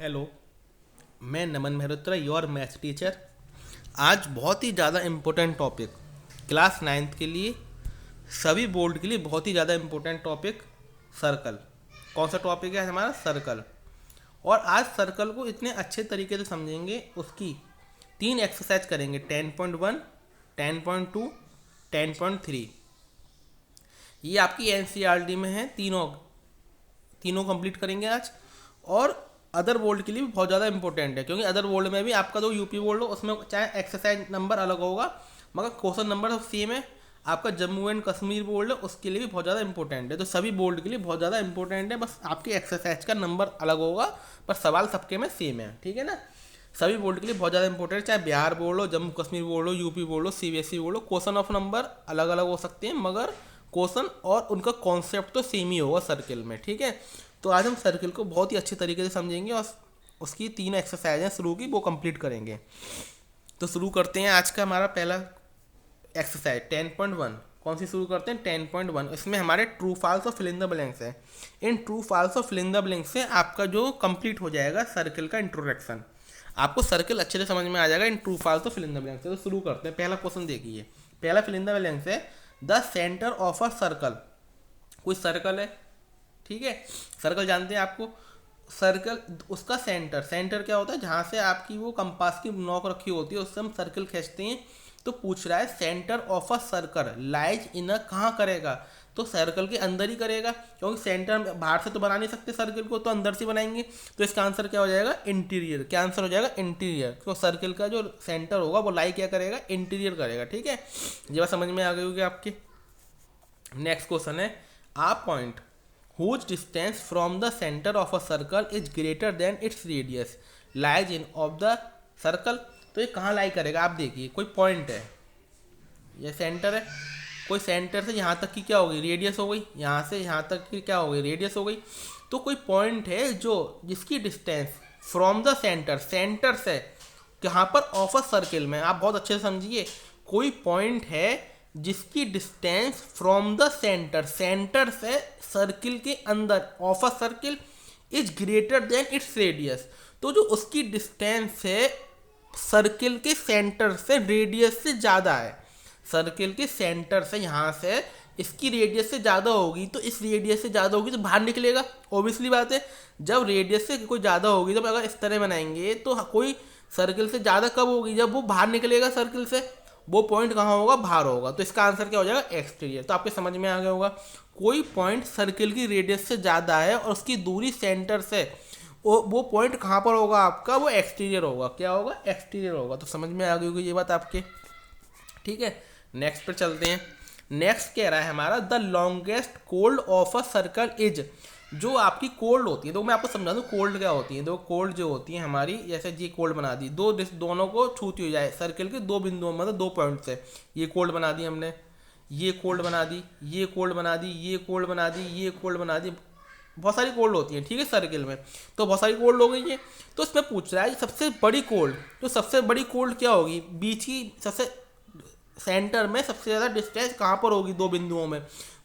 Hello. मैं नमन Mehrotra, your maths teacher. आज बहुत ही ज़्यादा इम्पोर्टेंट टॉपिक क्लास नाइन्थ के लिए, सभी बोर्ड के लिए बहुत ही ज़्यादा इम्पोर्टेंट टॉपिक सर्कल। कौन सा टॉपिक है हमारा? सर्कल। और आज सर्कल को इतने अच्छे तरीके से समझेंगे, उसकी 3 एक्सरसाइज करेंगे, 10.1, 10.2, 10.3। ये आपकी एनसीईआरटी में है, तीनों तीनों कंप्लीट करेंगे आज। और अदर बोर्ड के लिए भी बहुत ज़्यादा इंपॉर्टेंट है, क्योंकि अदर बोर्ड में भी आपका जो यूपी बोर्ड हो उसमें चाहे एक्सरसाइज नंबर अलग होगा मगर क्वेश्चन नंबर सब सेम है। आपका जम्मू एंड कश्मीर बोर्ड है, उसके लिए भी बहुत ज़्यादा इंपॉर्टेंट है। तो सभी बोर्ड के लिए बहुत ज़्यादा इंपॉर्टेंट है, बस आपकी एक्सरसाइज का नंबर अलग होगा पर सवाल सबके में सेम है, ठीक है ना। सभी बोर्ड के लिए बहुत ज़्यादा इंपॉर्टेंट है, चाहे बिहार बोर्ड हो, जम्मू कश्मीर बोर्ड हो, यूपी बोर्ड हो, सीबीएसई बोर्ड हो। क्वेश्चन ऑफ नंबर अलग अलग हो सकते हैं मगर क्वेश्चन और उनका कॉन्सेप्ट तो सेम ही होगा सर्किल में, ठीक है। तो आज हम सर्किल को बहुत ही अच्छे तरीके से समझेंगे और उसकी 3 एक्सरसाइज हैं शुरू की, वो कंप्लीट करेंगे। तो शुरू करते हैं आज का हमारा पहला एक्सरसाइज 10.1। कौन सी शुरू करते हैं? 10.1। इसमें हमारे ट्रू फॉल्स और फिल इन द ब्लैंक्स है। इन ट्रू फॉल्स और फिल इन द ब्लैंक्स से आपका जो कंप्लीट हो जाएगा सर्किल का इंट्रोडक्शन। आपको सर्किल अच्छे से समझ में आ जाएगा इन ट्रू फॉल्स और फिल इन द ब्लैंक्स से। तो शुरू करते हैं। पहला क्वेश्चन देखिए, पहला फिल इन द ब्लैंक्स है the centre of a circle. कोई सर्कल है, ठीक है। सर्कल जानते हैं आपको। सर्कल उसका सेंटर, सेंटर क्या होता है? जहाँ से आपकी वो कंपास की नोक रखी होती है उससे हम सर्कल खींचते हैं। तो पूछ रहा है centre of a circle lies in a, कहाँ करेगा? तो सर्कल के अंदर ही करेगा, क्योंकि सेंटर बाहर से तो बना नहीं सकते सर्कल को, तो अंदर से बनाएंगे। तो इसका आंसर क्या हो जाएगा? इंटीरियर। क्या आंसर हो जाएगा? इंटीरियर। तो सर्कल का जो सेंटर होगा वो लाई क्या करेगा? इंटीरियर करेगा, ठीक है। ये बात समझ में आ गई होगी आपके। नेक्स्ट क्वेश्चन है आ point whose distance from the center of a circle is greater than its radius lies in of the circle। तो ये कहाँ लाई करेगा? आप देखिए, कोई पॉइंट है, ये सेंटर है। कोई सेंटर से यहाँ तक की क्या होगी? रेडियस हो गई। यहाँ से यहाँ तक की क्या हो गई? रेडियस हो गई। तो कोई पॉइंट है जो जिसकी distance from the centre, centre से कहाँ पर? ऑफ अ सर्किल में। आप बहुत अच्छे से समझिए, कोई पॉइंट है जिसकी distance from the centre, centre से सर्किल के अंदर, of a circle, is greater than its radius. तो जो उसकी डिस्टेंस है सर्किल के सेंटर से रेडियस से ज़्यादा है, सर्किल के सेंटर से यहाँ से इसकी रेडियस से ज़्यादा होगी, तो इस रेडियस से ज़्यादा होगी तो बाहर निकलेगा। ऑब्वियसली बात है, जब रेडियस से कोई ज़्यादा होगी, जब अगर इस तरह बनाएंगे तो कोई सर्किल से ज़्यादा कब होगी? जब वो बाहर निकलेगा सर्किल से। वो पॉइंट कहाँ होगा? बाहर होगा। तो इसका आंसर क्या हो जाएगा? एक्सटीरियर। तो आपके समझ में आ गया होगा, कोई पॉइंट सर्किल की रेडियस से ज़्यादा है और उसकी दूरी सेंटर से, वो पॉइंट कहाँ पर होगा आपका? वो एक्सटीरियर होगा। क्या होगा? एक्सटीरियर होगा। तो समझ में आ गई होगी ये बात आपके, ठीक है। नेक्स्ट पर चलते हैं। नेक्स्ट कह रहा है हमारा the longest cold of a circle is. जो आपकी कोल्ड होती है, तो मैं आपको समझा दूँ कोल्ड क्या होती है। दो कोल्ड जो होती है हमारी, जैसे ये कोल्ड बना दी, दोनों को छूती हो जाए सर्किल के दो बिंदुओं, मतलब 2 पॉइंट से। ये कोल्ड बना दी हमने, ये कोल्ड बना दी, ये कोल्ड बना दी, ये कोल्ड बना दी, ये कोल्ड बना दी। बहुत सारी कोल्ड होती है, ठीक है, सर्किल में। तो बहुत सारी कोल्ड हो गई है। तो इसमें पूछ रहा है सबसे बड़ी कोल्ड। तो सबसे बड़ी कोल्ड क्या होगी? बीच की सबसे सेंटर में सबसे ज़्यादा डिस्टेंस कहाँ पर होगी? 2 बिंदुओं में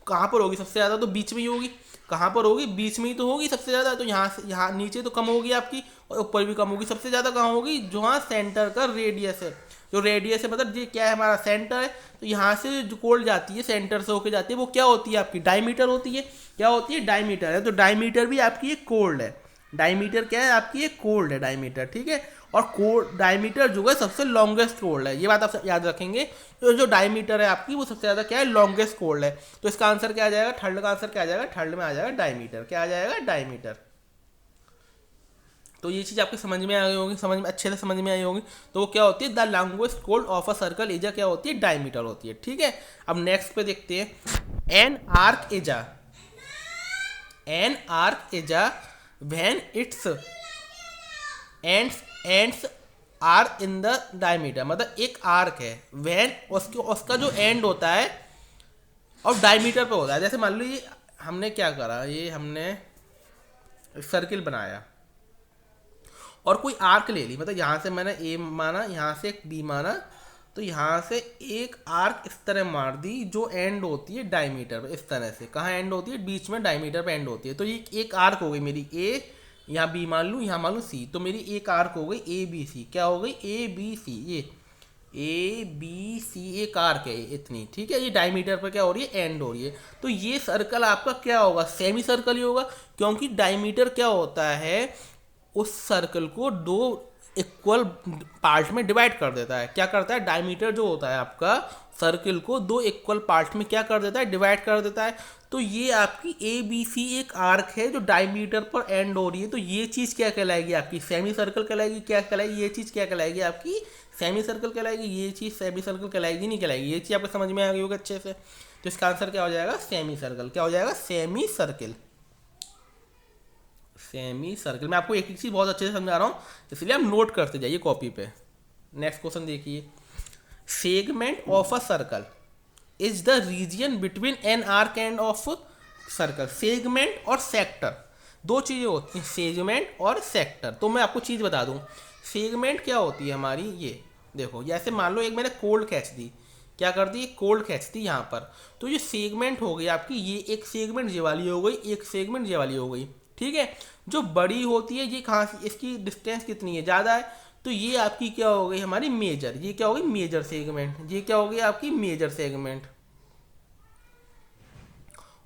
कहाँ पर होगी सबसे ज़्यादा? तो बीच में ही होगी। कहाँ पर होगी? बीच में ही तो होगी सबसे ज़्यादा। तो यहाँ से यहाँ नीचे तो कम होगी आपकी और ऊपर भी कम होगी। सबसे ज़्यादा कहाँ होगी? जहाँ सेंटर का रेडियस है। जो रेडियस है मतलब ये क्या है? हमारा सेंटर है। तो यहाँ से जो कोल्ड जाती है सेंटर से होके जाती है, वो क्या होती है आपकी? डायमीटर होती है। क्या होती है? डायमीटर है। तो डायमीटर भी आपकी एक कोल्ड है। डायमीटर क्या है आपकी? एक कोल्ड है डायमीटर, ठीक है। और कोल्ड डायमीटर जो है सबसे लॉन्गेस्ट कोल्ड है, ये बात आप याद रखेंगे। तो जो डायमीटर है आपकी वो सबसे ज़्यादा क्या है? लॉन्गेस्ट कोल्ड है। तो इसका आंसर क्या आ जाएगा? थर्ड का आंसर क्या आ जाएगा? थर्ड में आ जाएगा डायमीटर। क्या आ जाएगा? डायमीटर। तो ये चीज़ आपके समझ में आ गई होगी, समझ में अच्छे से समझ में आई होगी। तो वो क्या होती है? The longest cold of a circle इजा क्या होती है? डायमीटर होती है, ठीक है। अब नेक्स्ट पे देखते हैं। An arc is a, an arc is a when its ends are in the diameter. मतलब एक आर्क है, व्हेन उसका जो एंड होता है और डायमीटर पे होता है। जैसे मान लो ये हमने क्या करा, ये हमने सर्किल बनाया और कोई आर्क ले ली, मतलब यहाँ से मैंने ए माना, यहाँ से एक बी माना, तो यहाँ से एक आर्क इस तरह मार दी जो एंड होती है डायमीटर पे। इस तरह से कहाँ एंड होती है? बीच में डायमीटर पे एंड होती है। तो ये एक आर्क हो गई मेरी ए यहाँ बी मान लूँ, यहाँ मान लूँ सी, तो मेरी एक आर्क हो गई ए बी सी। क्या हो गई? ए बी सी, ये ए बी सी एक आर्क है इतनी, ठीक है। ये डायमीटर पर क्या हो रही है? एंड हो रही है। तो ये सर्कल आपका क्या होगा? सेमी सर्कल ही होगा, क्योंकि डायमीटर क्या होता है? उस सर्कल को दो इक्वल पार्ट में डिवाइड कर देता है। क्या करता है? डायमीटर जो होता है आपका सर्कल को दो इक्वल पार्ट में क्या कर देता है? डिवाइड कर देता है। तो ये आपकी ए बी सी एक आर्क है जो डायमीटर पर एंड हो रही है। तो ये चीज़ क्या कहलाएगी? आपकी सेमी सर्कल कहलाएगी। क्या कहलाएगी? ये चीज़ क्या कहलाएगी? आपकी सेमी सर्कल कहलाएगी। ये चीज़ सेमी सर्कल कहलाएगी, नहीं कहलाएगी? ये चीज़ आपको समझ में आ गई होगी अच्छे से। तो इसका आंसर क्या हो जाएगा? Semi circle. क्या हो जाएगा? Semi circle. Semi circle. मैं आपको एक एक चीज़ बहुत अच्छे से समझा रहा हूँ, इसलिए आप नोट करते जाइए कॉपी पे। नेक्स्ट क्वेश्चन देखिए, segment of a circle is the region between an arc end of circle. Segment और सेक्टर दो चीज़ें होती हैं, सेगमेंट और सेक्टर। तो मैं आपको चीज़ बता दूँ, सेगमेंट क्या होती है हमारी, ये देखो, जैसे मान लो एक मैंने कोल्ड खींच दी, क्या कर दी? कोल्ड खींच दी यहाँ पर, तो ये सेगमेंट हो गई आपकी। ये एक सेगमेंट ये वाली हो गई, एक सेगमेंट ये वाली हो गई, ठीक है। जो बड़ी होती है ये कहाँ से, इसकी डिस्टेंस कितनी है? ज़्यादा है, तो ये आपकी क्या हो गई? हमारी मेजर। ये क्या हो गई? Major segment. ये क्या हो गई? आपकी मेजर सेगमेंट।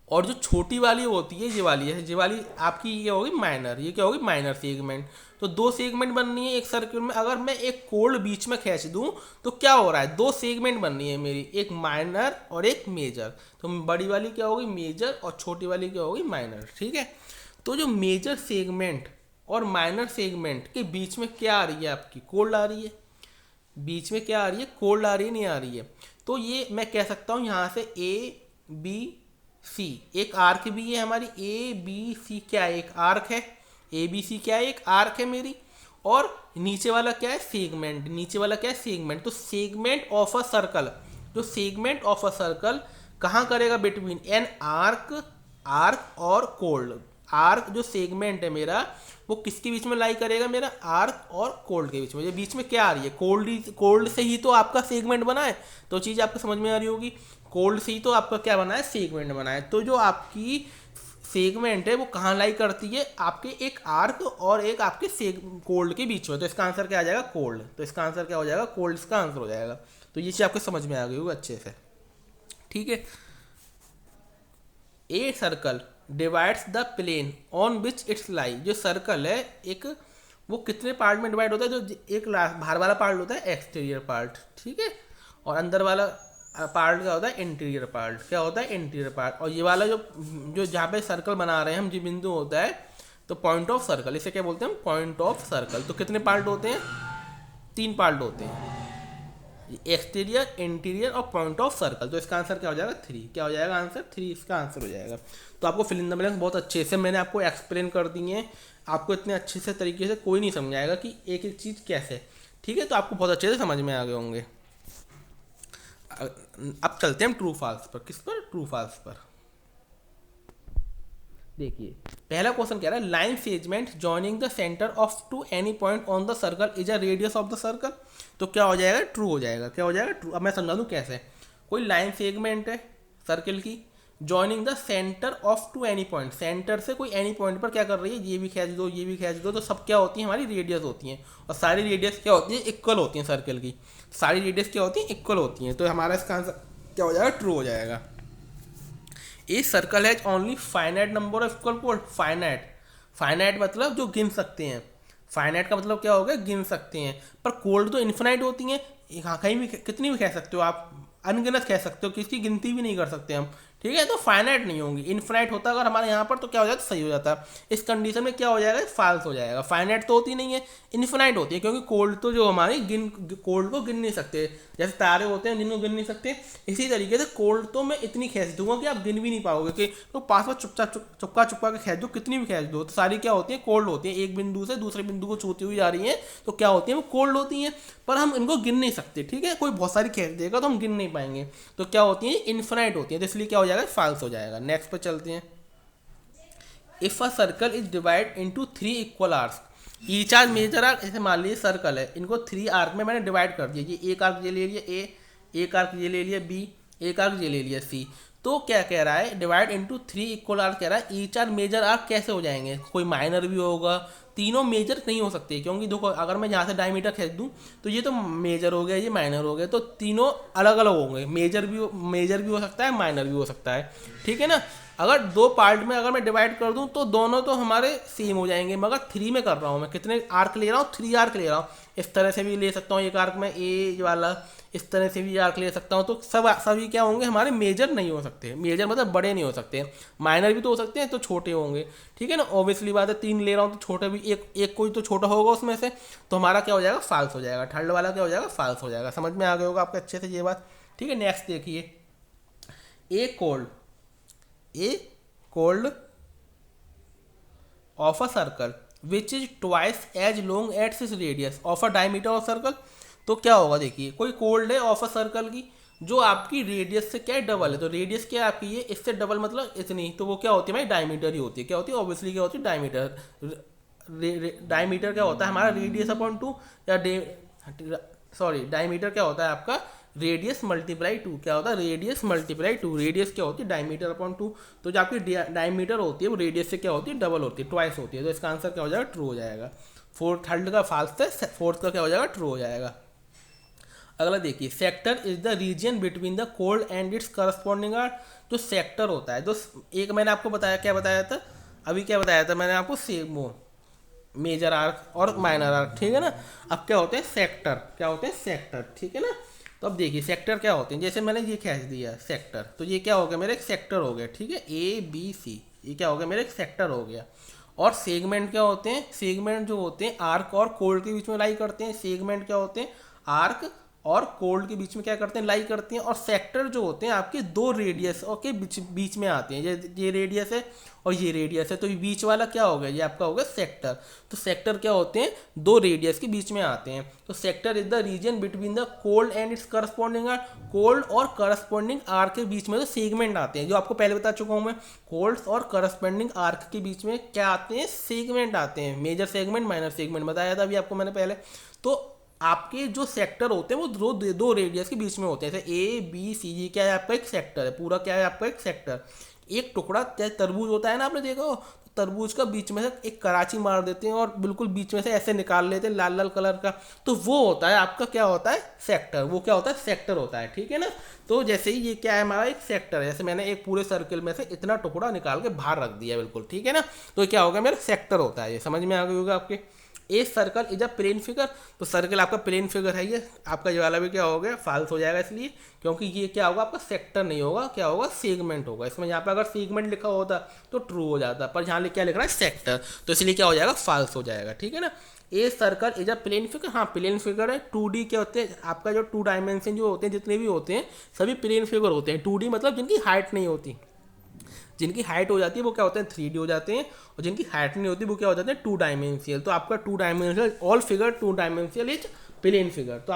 और जो छोटी वाली होती है ये वाली है, ये वाली आपकी ये होगी माइनर। ये क्या होगी? Minor segment. तो दो सेगमेंट बननी है एक सर्कल में। अगर मैं एक कोल्ड बीच में खींच दूं तो क्या हो रहा है? दो सेगमेंट बननी है मेरी, एक माइनर और एक मेजर। तो बड़ी वाली क्या होगी? मेजर, और छोटी वाली क्या होगी? माइनर, ठीक है। तो जो मेजर सेगमेंट और माइनर सेगमेंट के बीच में क्या आ रही है? आपकी कोल्ड आ रही है। बीच में क्या आ रही है? कोल्ड आ रही है, नहीं आ रही है। तो ये मैं कह सकता हूँ यहाँ से ए बी सी एक आर्क भी है हमारी। ए बी सी क्या है? एक आर्क है। ए बी सी क्या है? एक आर्क है मेरी। और नीचे वाला क्या है? सेगमेंट। नीचे वाला क्या है? सेगमेंट। तो सेगमेंट ऑफ अ सर्कल, जो सेगमेंट ऑफ अ सर्कल कहाँ करेगा? बिटवीन एन आर्क, आर्क और कोल्ड। आर्क जो सेगमेंट है मेरा, वो किसके बीच में लाई करेगा? मेरा आर्क और कोल्ड के बीच में। ये बीच में क्या आ रही है? कोल्ड। कोल्ड से ही तो आपका सेगमेंट बना है, तो चीज़ आपको समझ में आ रही होगी। कोल्ड से ही तो आपका क्या बना है? सेगमेंट बना है। तो जो आपकी सेगमेंट है वो कहाँ लाई करती है? आपके एक आर्क और एक आपके कोल्ड के बीच में। तो इसका आंसर क्या आ जाएगा? कोल्ड। तो इसका आंसर क्या हो जाएगा? कोल्ड इसका आंसर हो जाएगा। तो ये चीज़ आपको समझ में आ गई होगी अच्छे से, ठीक है। A circle divides the plane on which it's lie. जो सर्कल है एक, वो कितने पार्ट में डिवाइड होता है? जो एक बाहर वाला पार्ट होता है एक्सटीरियर पार्ट, ठीक है, और अंदर वाला पार्ट क्या होता है? Interior part. क्या होता है? Interior part. और ये वाला जो जो जहाँ पे सर्कल बना रहे हैं हम, जो बिंदु होता है, तो पॉइंट ऑफ सर्कल, इसे क्या बोलते हैं हम? Point of circle. तो कितने पार्ट होते हैं? तीन पार्ट होते हैं, एक्सटीरियर, इंटीरियर और पॉइंट ऑफ सर्कल। तो इसका आंसर क्या हो जाएगा? 3। क्या हो जाएगा आंसर? 3 इसका आंसर हो जाएगा। तो आपको फिल इन द ब्लैंक्स बहुत अच्छे से मैंने आपको एक्सप्लेन कर दिए हैं। आपको इतने अच्छे से तरीके से कोई नहीं समझाएगा कि एक एक चीज़ कैसे, ठीक है। तो आपको बहुत अच्छे से समझ में आ गए होंगे। अब चलते हैं हम ट्रू फॉल्स पर। किस पर? ट्रू फॉल्स पर। देखिए, पहला क्वेश्चन कह रहा है line segment joining the centre of to any point on the circle is a radius of the circle. तो क्या हो जाएगा? ट्रू हो जाएगा। क्या हो जाएगा? ट्रू। अब मैं समझा दूँ कैसे। कोई लाइन सेगमेंट है सर्कल की, joining the centre of to any point, centre से कोई एनी पॉइंट पर क्या कर रही है? ये भी खींच दो, ये भी खींच दो, तो सब क्या होती है? हमारी रेडियस होती हैं। और सारी रेडियस क्या होती है? इक्वल होती हैं सर्कल की। सारी रेडियस क्या होती है? इक्वल होती हैं। तो हमारा इसका आंसर क्या हो जाएगा? ट्रू हो जाएगा। A circle has only finite number of equal pole. Finite, finite मतलब जो गिन सकते हैं। फाइनाइट का मतलब क्या हो गया? गिन सकते हैं। पर कोल्ड तो इन्फिनाइट होती हैं। हाँ, कहीं भी कितनी भी कह सकते हो आप, अनगिनत कह सकते हो, किसकी गिनती भी नहीं कर सकते हम, ठीक है। तो फाइनाइट नहीं होंगी। इनफिनाइट होता अगर हमारे यहाँ पर तो क्या हो जाता? सही हो जाता। इस कंडीशन में क्या हो जाएगा? फाल्स हो जाएगा। फाइनाइट तो होती नहीं है, इनफिनाइट होती है, क्योंकि कोल्ड तो जो हमारी कोल्ड को गिन नहीं सकते। जैसे तारे होते हैं जिनको गिन नहीं सकते, इसी तरीके से कोल्ड तो मैं इतनी खींच दूंगा कि आप गिन भी नहीं पाओगे। कि तो पास में चुपका के खींच दो, कितनी भी खींच दो, तो सारी क्या होती है? कोल्ड होती है। एक बिंदु से दूसरे बिंदु को छूती हुई जा रही है, तो क्या होती है? वो कोल्ड होती हैं। पर हम इनको गिन नहीं सकते, ठीक है। कोई बहुत सारी खींच देगा तो हम गिन नहीं पाएंगे, तो क्या होती है? इनफिनाइट होती है। तो इसलिए क्या हो जाएगा? फाल्स हो जाएगा। नेक्स्ट पे चलते हैं। If a circle is divide into 3 equal arcs, each arc major arc, ऐसे मान लीजिए सर्कल है, इनको 3 आर्क में मैंने डिवाइड कर दिया। ये एक आर्क ये ले लिया ए, एक आर्क ये ले लिया बी, एक आर्क ये ले लिया सी। तो क्या कह रहा है, डिवाइड इनटू 3 इक्वल आर्क कह रहा है, ईच आर मेजर आर्क कैसे हो जाएंगे, कोई माइनर भी होगा, तीनों मेजर नहीं हो सकते, क्योंकि देखो अगर मैं यहाँ से डायमीटर खींच दूँ तो ये तो मेजर हो गया, ये माइनर हो गया, तो तीनों अलग अलग होंगे, मेजर भी हो सकता है, माइनर भी हो सकता है, ठीक है ना। अगर दो पार्ट में अगर मैं डिवाइड कर दूं तो दोनों तो हमारे सेम हो जाएंगे, मगर 3 में कर रहा हूँ, मैं कितने आर्क ले रहा हूँ, 3 आर्क ले रहा हूँ। इस तरह से भी ले सकता हूँ एक आर्क में ए वाला, इस तरह से भी आर्क ले सकता हूँ, तो सभी क्या होंगे हमारे, मेजर नहीं हो सकते, मेजर मतलब बड़े नहीं हो सकते, माइनर भी तो हो सकते हैं तो छोटे होंगे, ठीक है ना। ऑब्वियसली बात है 3 ले रहा हूँ तो छोटा भी एक कोई तो छोटा होगा उसमें से, तो हमारा क्या हो जाएगा, फाल्स हो जाएगा, थर्ड वाला क्या हो जाएगा, फाल्स हो जाएगा। समझ में आ गया होगा आपके अच्छे से ये बात, ठीक है। नेक्स्ट देखिए, a chord of a circle which is twice as long at its radius of a diameter of circle. तो क्या होगा, देखिए कोई कोल्ड है ऑफ अ सर्कल की जो आपकी रेडियस से क्या है, डबल है, तो रेडियस क्या है आपकी ये, इससे डबल मतलब इतनी, तो वो क्या होती है भाई, डायमीटर ही होती है, क्या होती है, ऑब्वियसली क्या होती है, डायमीटर। डायमीटर क्या होता है हमारा, रेडियस अपॉन 2, या सॉरी डायमीटर क्या होता है आपका, रेडियस मल्टीप्लाई 2, क्या होता है, रेडियस मल्टीप्लाई 2, रेडियस क्या होती है, डायमीटर अपॉन 2, तो जो आपकी डायमीटर होती है वो रेडियस से क्या होती है, डबल होती है, ट्वाइस होती है, तो इसका आंसर क्या हो जाएगा, ट्रू हो जाएगा। थर्ड का फाल्स है, फोर्थ का क्या हो जाएगा, ट्रू हो जाएगा। अगला देखिए, sector is the region between the cold and it's corresponding arc. जो सेक्टर होता है, जो एक मैंने आपको बताया, क्या बताया था अभी, क्या बताया था मैंने आपको, सेमो मेजर आर्क और माइनर आर्क, ठीक है ना। अब क्या होते हैं सेक्टर, क्या होते हैं सेक्टर, ठीक है ना। तो अब देखिए सेक्टर क्या होते हैं, जैसे मैंने ये खींच दिया सेक्टर, तो ये क्या हो गया मेरा एक सेक्टर हो गया, ठीक है, ABC, ये क्या हो गया मेरा एक सेक्टर हो गया। और सेगमेंट क्या होते हैं, सेगमेंट जो होते हैं आर्क और कोल्ड के बीच में लाई करते हैं, सेगमेंट क्या होते हैं, आर्क और कोल्ड के बीच में क्या करते हैं, लाई करते हैं। और सेक्टर जो होते हैं आपके दो रेडियस के बीच में आते हैं, ये रेडियस है और ये रेडियस है, तो ये बीच वाला क्या हो गया, ये आपका हो गया सेक्टर। तो सेक्टर क्या होते हैं, दो रेडियस के बीच में आते हैं। तो sector is the region between the cold and it's corresponding arc, cold और करस्पॉन्डिंग आर्क के बीच में तो सेगमेंट आते हैं, जो आपको पहले बता चुका हूँ मैं, कोल्ड और करस्पॉन्डिंग आर्क के बीच में क्या आते हैं, सेगमेंट आते हैं, मेजर सेगमेंट माइनर सेगमेंट बताया था अभी आपको मैंने पहले। तो आपके जो सेक्टर होते हैं वो दो रेडियस के बीच में होते हैं, जैसे ABC, ये क्या है आपका एक सेक्टर है, पूरा क्या है आपका एक सेक्टर। एक टुकड़ा जैसे तरबूज होता है ना, आपने देखा हो, तरबूज का बीच में से एक कराची मार देते हैं और बिल्कुल बीच में से ऐसे निकाल लेते हैं लाल लाल कलर का, तो वो होता है आपका क्या होता है, सेक्टर, वो क्या होता है, सेक्टर होता है, ठीक है ना। तो जैसे ही ये क्या है हमारा एक सेक्टर है, जैसे मैंने एक पूरे सर्कल में से इतना टुकड़ा निकाल के बाहर रख दिया बिल्कुल, ठीक है ना, तो क्या होगा मेरा सेक्टर होता है, ये समझ में आ गई होगा आपके। A circle is a plane figure, तो सर्कल आपका प्लेन फिगर है, ये आपका ये वाला भी क्या हो गया, फाल्स हो जाएगा, इसलिए क्योंकि ये क्या होगा आपका सेक्टर नहीं होगा, क्या होगा, सेगमेंट होगा। इसमें यहाँ पे अगर सेगमेंट लिखा होता तो ट्रू हो जाता, पर यहाँ क्या लिख रहा है सेक्टर, तो इसलिए क्या हो जाएगा, फाल्स हो जाएगा, ठीक है ना। A circle is a plane figure, हाँ प्लेन फिगर है। 2D क्या होते हैं आपका, जो 2 डायमेंशन जो होते हैं जितने भी होते हैं सभी प्लेन फिगर होते हैं। 2D मतलब जिनकी हाइट नहीं होती, जिनकी हाइट हो जाती है वो क्या होते हैं 3D हो जाते हैं, और जिनकी हाइट नहीं होती वो क्या हो जाते हैं 2 डायमेंशियल। तो आपका 2 dimensional all figure 2 dimensional is plane figure. तो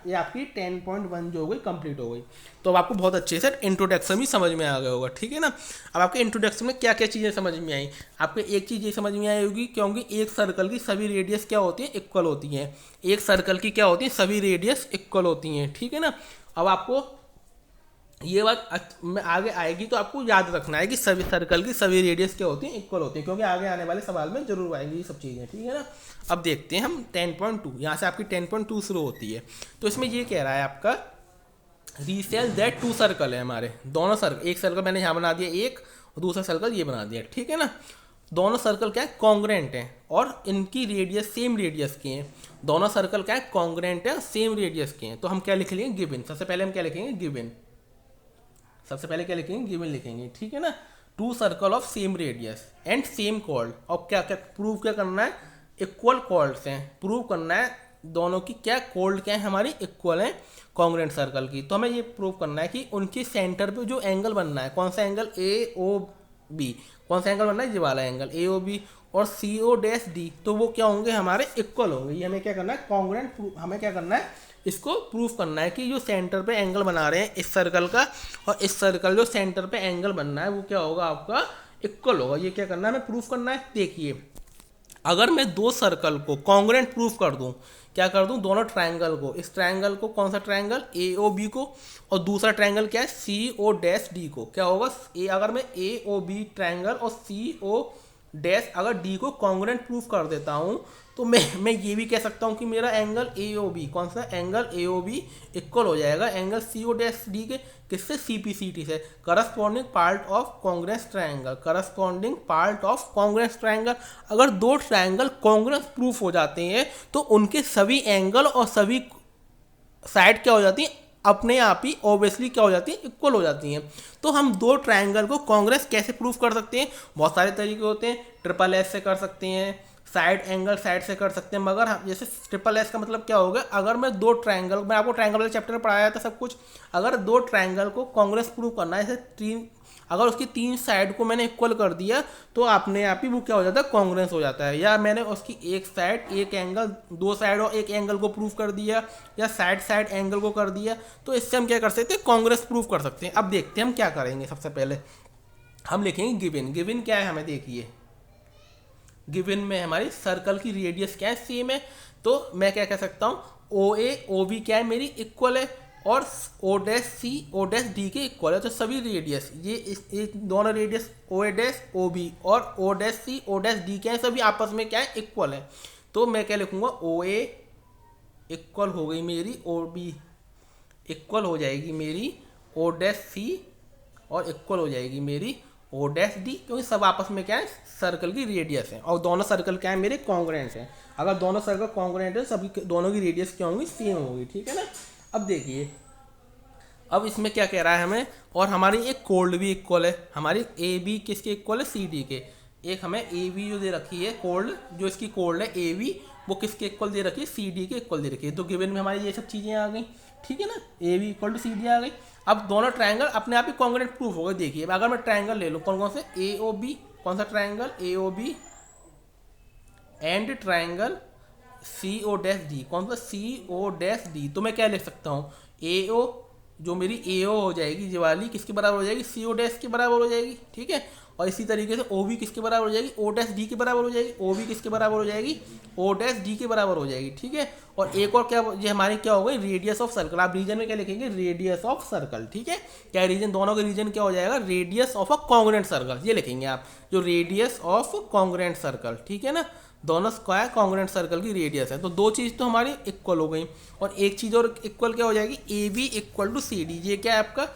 ये आपकी 10.1 जो हो गई कंप्लीट हो गई। तो अब आपको बहुत अच्छे से इंट्रोडक्शन भी समझ में आ गया होगा, ठीक है ना। अब आपके इंट्रोडक्शन में क्या क्या चीज़ें समझ में आई, आपको एक चीज़ ये समझ में आई होगी, क्योंकि एक सर्कल की सभी रेडियस क्या होती है, इक्वल होती हैं। एक सर्कल की क्या होती है, सभी रेडियस इक्वल होती हैं, ठीक है ना। अब आपको ये बात में आगे आएगी तो आपको याद रखना है कि सभी सर्कल की सभी रेडियस क्या होती हैं, इक्वल होती हैं, क्योंकि आगे आने वाले सवाल में जरूर आएंगी ये सब चीज़ें, ठीक है ना। अब देखते हैं हम 10.2, यहाँ से आपकी 10.2 शुरू होती है। तो इसमें ये कह रहा है आपका रीसेल दैट 2 सर्कल है हमारे, दोनों सर्कल, एक सर्कल मैंने यहाँ बना दिया एक, और दूसरा सर्कल ये बना दिया, ठीक है ना। दोनों सर्कल क्या है, कॉन्ग्रेंट हैं और इनकी रेडियस सेम रेडियस की हैं। दोनों सर्कल क्या है, कॉन्ग्रेंट है, सेम रेडियस के हैं। तो हम क्या लिख लेंगे, गिवन। सबसे पहले हम क्या लिखेंगे, गिवन। सबसे पहले क्या लिखेंगे, गिवन लिखेंगे, ठीक है ना। 2 circle of same radius and same called. और क्या क्या प्रूव क्या करना है, इक्वल कॉल्ड्स हैं, प्रूव करना है दोनों की क्या कॉल्ड क्या है हमारी, इक्वल है कॉन्ग्रेंट सर्कल की। तो हमें ये प्रूव करना है कि उनके सेंटर पे जो एंगल बनना है, कौन सा एंगल, AOB, कौन सा एंगल बनना है, ये वाला एंगल AOB और CO'D, तो वो क्या होंगे हमारे, इक्वल होंगे। ये हमें क्या करना है, कॉन्ग्रेंट, हमें क्या करना है, इसको प्रूफ करना है कि जो सेंटर पे एंगल बना रहे हैं इस सर्कल का और इस सर्कल जो सेंटर पे एंगल बनना है वो क्या होगा आपका, इक्वल होगा। ये क्या करना है, हमें प्रूफ करना है। देखिए अगर मैं दो सर्कल को कॉन्ग्रुएंट प्रूफ कर दूं, क्या कर दूं, दोनों ट्रायंगल को, इस ट्रायंगल को, कौन सा ट्रायंगल, ए ओ बी को, और दूसरा ट्रायंगल क्या है, सी ओ डैश डी को, क्या होगा, ए अगर मैं ए ओ बी ट्रायंगल और सी ओ डैश अगर डी को कॉन्ग्रुएंट प्रूफ कर देता हूं, तो मैं ये भी कह सकता हूं कि मेरा एंगल ए ओ बी, कौन सा angle A O B equal हो जाएगा angle C O dash D के, किससे, सी पी सी टी से, corresponding part of congruence triangle, corresponding part of congruence triangle. अगर दो ट्रायंगल कॉन्ग्रुएंस प्रूफ हो जाते हैं तो उनके सभी एंगल और सभी साइड क्या हो जाती है, अपने आप ही ऑब्वियसली क्या हो जाती है, इक्वल हो जाती हैं। तो हम दो ट्रायंगल को कॉन्ग्रुएंस कैसे प्रूफ कर सकते हैं, बहुत सारे तरीके होते हैं, ट्रिपल एस से कर सकते हैं, साइड एंगल साइड से कर सकते हैं, मगर हम जैसे ट्रिपल एस का मतलब क्या होगा, अगर मैं दो ट्रायंगल, मैं आपको ट्रायंगल वाले चैप्टर में पढ़ाया था सब कुछ, अगर दो ट्रायंगल को कॉन्ग्रुएंस प्रूफ करना है, जैसे तीन, अगर उसकी तीन साइड को मैंने इक्वल कर दिया तो अपने आप ही वो क्या हो जाता है, कॉन्ग्रुएंस हो जाता है। या मैंने उसकी एक साइड, एक एंगल, दो साइड और एक एंगल को प्रूफ कर दिया, या साइड साइड एंगल को कर दिया, तो इससे हम क्या कर सकते हैं, कॉन्ग्रुएंस प्रूफ कर सकते हैं। अब देखते हैं हम क्या करेंगे। सबसे पहले हम लिखेंगे गिवन। गिवन क्या है, हमें देखिए, गिवन में हमारी सर्कल की रेडियस क्या है, सेम है, तो मैं क्या कह सकता हूँ, ओ ए ओ बी क्या है मेरी, इक्वल है, और O dash C O dash D के इक्वल है। तो सभी रेडियस ये दोनों रेडियस ओ ए डैश ओ बी और O dash C O dash D क्या है, सभी आपस में क्या है, इक्वल है। तो मैं क्या लिखूंगा, ओ ए इक्वल हो गई मेरी ओ बी, इक्वल हो जाएगी मेरी ओ डैश सी, और इक्वल हो जाएगी मेरी ओ डैश डी, क्योंकि सब आपस में क्या है, सर्कल की रेडियस है, और दोनों सर्कल क्या है मेरे, कॉन्ग्रुएंट है। अगर दोनों सर्कल कॉन्ग्रुएंट है, सभी दोनों की रेडियस क्या होंगी, सेम होगी, ठीक है ना। अब देखिए, अब इसमें क्या कह रहा है हमें, और हमारी एक कोल्ड भी इक्वल है, हमारी ए बी किसके इक्वल है, सी डी के। एक हमें ए बी जो दे रखी है कोल्ड, जो इसकी कोल्ड है ए बी, वो किसके इक्वल दे रखी है, सी डी के इक्वल दे रखी है। तो गिवन में हमारी ये सब चीज़ें आ गई, ठीक है ना, A B equal to C D आ गई। अब दोनों ट्रायंगल अपने आप ही कॉन्ग्रुएंट प्रूफ हो गए। देखिए, अगर मैं ट्रायंगल ले लूँ, कौन कौन से, ए ओ बी, कौन सा triangle, A O B, and triangle C O dash D, कौन सा, सी ओ डैश डी। तो मैं क्या लिख सकता हूँ, ए ओ, जो मेरी ए ओ हो जाएगी ये वाली, किसके बराबर हो जाएगी, सी ओ डैश के बराबर हो जाएगी, ठीक है। और इसी तरीके से ओ बी किसके बराबर हो जाएगी, ओ डैश डी के बराबर हो जाएगी, ओ बी किसके बराबर हो जाएगी, ओ डैश डी के बराबर हो जाएगी, ठीक है। और एक और क्या, ये हमारी क्या हो गई, रेडियस ऑफ सर्कल। आप रीजन में क्या लिखेंगे, रेडियस ऑफ सर्कल, ठीक है। क्या रीजन, दोनों का रीजन क्या हो जाएगा, radius of a congruent circle, ये लिखेंगे आप, जो रेडियस ऑफ कॉन्ग्रुएंट सर्कल, ठीक है ना। दोनों स्क्वायर कॉन्ग्रुएंट सर्कल की रेडियस है, तो दो चीज़ तो हमारी इक्वल हो गई। और एक चीज़ और इक्वल क्या हो जाएगी, A B equal to C D. ये क्या है आपका,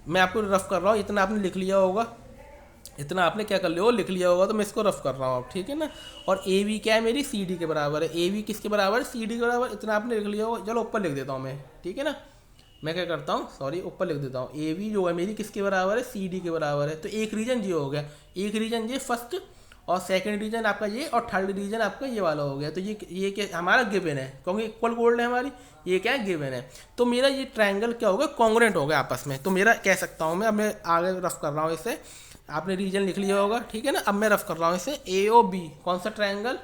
मैं आपको रफ कर रहा हूँ, इतना आपने लिख लिया होगा, इतना आपने क्या कर लिया हो, लिख लिया होगा, तो मैं इसको रफ कर रहा हूँ, ठीक है ना। और ए बी क्या है मेरी, सी डी के बराबर है, ए बी किसके बराबर है, सी डी के बराबर, इतना आपने लिख लिया होगा। चलो ऊपर लिख देता हूँ मैं, ठीक है ना। मैं क्या करता हूँ, सॉरी, ऊपर लिख देता हूँ, ए बी जो है मेरी किसके बराबर है, सी डी के बराबर है। तो एक रीजन ये हो गया, एक रीजन ये फर्स्ट, और सेकंड रीजन आपका ये, और थर्ड रीजन आपका ये वाला हो गया। तो ये क्या हमारा गिवन है, क्योंकि इक्वल गोल्ड है हमारी, ये क्या है, गिवन है। तो मेरा ये ट्रायंगल क्या होगा, कॉन्ग्रुएंट हो गया आपस में। तो मेरा कह सकता हूँ मैं, अब मैं आगे रफ कर रहा हूँ इसे, आपने रीजन लिख लिया होगा, ठीक है ना। अब मैं रफ कर रहा हूँ इसे, ए ओ बी, कौन सा triangle,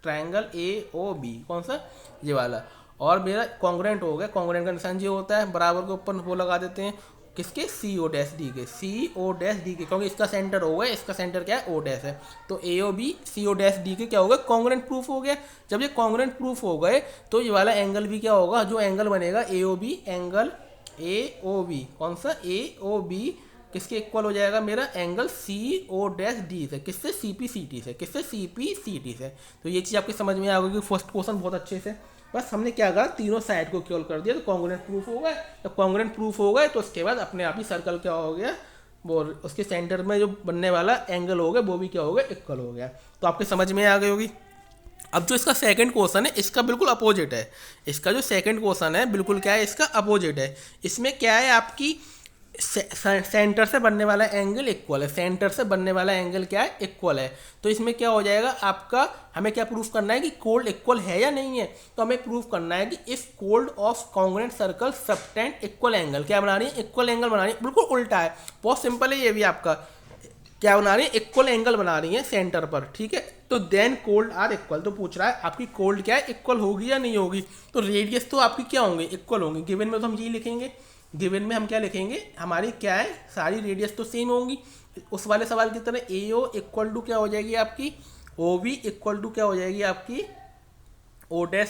triangle A O B, कौन सा, ये वाला, और मेरा कॉन्ग्रुएंट हो गया। कॉन्ग्रुएंट का निशान ये होता है, बराबर के ऊपर वो लगा देते हैं, किसके, सी ओ डैश डी के, सी ओ डैश डी के, क्योंकि इसका सेंटर हो गया, इसका सेंटर क्या है, ओ डैश है। तो A O B C O dash D के क्या हो गया, कॉन्ग्रुएंट प्रूफ हो गया। जब ये कॉन्ग्रुएंट प्रूफ हो गए तो ये वाला एंगल भी क्या होगा, जो एंगल बनेगा A O B, angle A O B, कौन सा, ए ओ बी किसके इक्वल हो जाएगा, मेरा angle C O dash D से, किससे, सी पी सी टी से, किससे, सी पी सी टी से। तो ये चीज़ आपकी समझ में आ गई, फर्स्ट क्वेश्चन बहुत अच्छे से। बस हमने क्या करा, तीनों साइड को इक्वल कर दिया, तो कॉन्ग्रुएंट प्रूफ हो गए। जब कॉन्ग्रुएंट प्रूफ हो गए तो उसके बाद अपने आप ही सर्कल क्या हो गया, वो उसके सेंटर में जो बनने वाला एंगल हो गया वो भी क्या हो गया, इक्वल हो गया। तो आपके समझ में आ गई होगी। अब जो इसका सेकंड क्वेश्चन है, इसका बिल्कुल अपोजिट है। इसका जो सेकंड क्वेश्चन है बिल्कुल क्या है, इसका अपोजिट है। इसमें क्या है, आपकी सेंटर से बनने वाला एंगल इक्वल है, सेंटर से बनने वाला एंगल क्या है, इक्वल है। तो इसमें क्या हो जाएगा आपका, हमें क्या प्रूफ करना है कि कोल्ड इक्वल है या नहीं है। तो हमें प्रूफ करना है कि if cold of congruent circle subtend equal angle, क्या बना रही है, इक्वल एंगल बना रही है। बिल्कुल उल्टा है, बहुत सिंपल है ये भी आपका, क्या बना रही है, इक्वल एंगल बना रही है सेंटर पर, ठीक है। तो देन कोल्ड आर इक्वल, तो पूछ रहा है आपकी कोल्ड क्या है, इक्वल होगी या नहीं होगी। तो रेडियस तो आपकी क्या होंगे, इक्वल होंगी। गिवन में तो हम यही लिखेंगे, गिवन में हम क्या लिखेंगे, हमारी क्या है, सारी रेडियस तो सेम होंगी। उस वाले सवाल की तरह ए ओ इक्वल टू क्या हो जाएगी आपकी, ओ बी इक्वल टू क्या हो जाएगी आपकी ओ डैश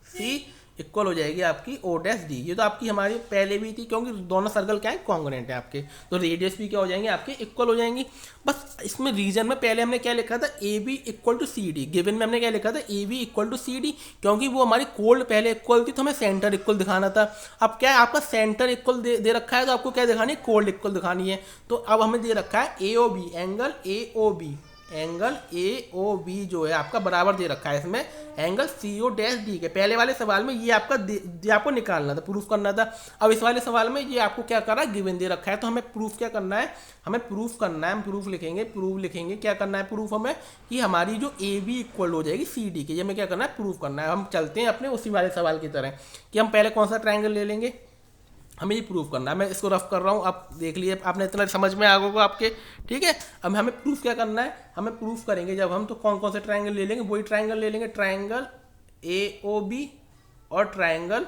सी इक्वल हो जाएगी आपकी ओ डैश डी। ये तो आपकी हमारी पहले भी थी, क्योंकि दोनों सर्कल क्या है, कॉन्ग्रुएंट है आपके, तो रेडियस भी क्या हो जाएंगे आपके इक्वल हो जाएंगी। बस इसमें रीजन में पहले हमने क्या लिखा था, A B equal to C D. Given में हमने क्या लिखा था, A B equal to C D, क्योंकि वो हमारी कोल्ड पहले इक्वल थी तो हमें सेंटर इक्वल दिखाना था। अब क्या है, आपका सेंटर इक्वल दे रखा है, तो आपको क्या दिखानी है, कोल्ड इक्वल दिखानी है। तो अब हमें दे रखा है A O B, angle A O B, angle A O B जो है आपका बराबर दे रखा है इसमें angle C O dash D के। पहले वाले सवाल में ये आपको निकालना था, प्रूफ करना था। अब इस वाले सवाल में ये आपको क्या कर रहा है, गिवन दे रखा है, तो हमें प्रूफ क्या करना है, हमें प्रूफ करना है। हम प्रूफ लिखेंगे क्या करना है प्रूफ हमें, कि हमारी जो ए बी इक्वल हो जाएगी सी डी के। ये हमें क्या करना है, प्रूफ करना है। हम चलते हैं अपने उसी वाले सवाल की तरह, कि हम पहले कौन सा ट्रायंगल ले लेंगे, हमें ये प्रूफ करना है। मैं इसको रफ कर रहा हूँ, आप देख लिए, आपने इतना समझ में आ गया आपके, ठीक है। अब हमें प्रूफ क्या करना है, हमें प्रूफ करेंगे जब हम, तो कौन कौन से ट्रायंगल ले लेंगे, वही ट्रायंगल ले लेंगे, ट्रायंगल ए ओ बी और triangle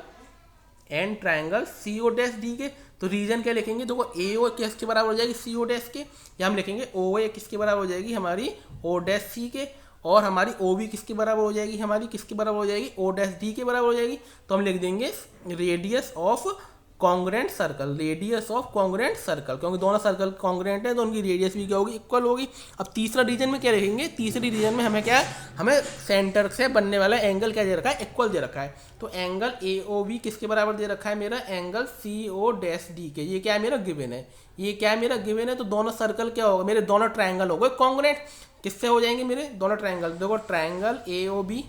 and triangle C O dash D के। तो रीजन क्या लिखेंगे, देखो ए ओ किसके बराबर हो जाएगी, सी ओ डैश के, या हम लिखेंगे ओ ए किसके बराबर हो जाएगी, हमारी ओ डैश सी के, और हमारी ओ बी किसके बराबर हो जाएगी, हमारी किसके बराबर हो जाएगी, ओ डैश डी के बराबर हो जाएगी। तो हम लिख देंगे radius of congruent circle, radius of congruent circle, क्योंकि दोनों सर्कल कॉन्ग्रुएंट है तो उनकी रेडियस भी क्या होगी, इक्वल होगी। अब तीसरा रीजन में क्या लिखेंगे, तीसरी रीजन में हमें क्या है, हमें सेंटर से बनने वाला एंगल क्या दे रखा है, इक्वल दे रखा है। तो एंगल ए ओ बी किसके बराबर दे रखा है, मेरा angle C O dash D के। ये क्या है, मेरा गिवन है, ये क्या है, मेरा गिवन है। तो दोनों सर्कल क्या होगा, मेरे दोनों ट्रायंगल हो गए कॉन्ग्रुएंट। किससे हो जाएंगे मेरे दोनों ट्रायंगल, देखो triangle A O B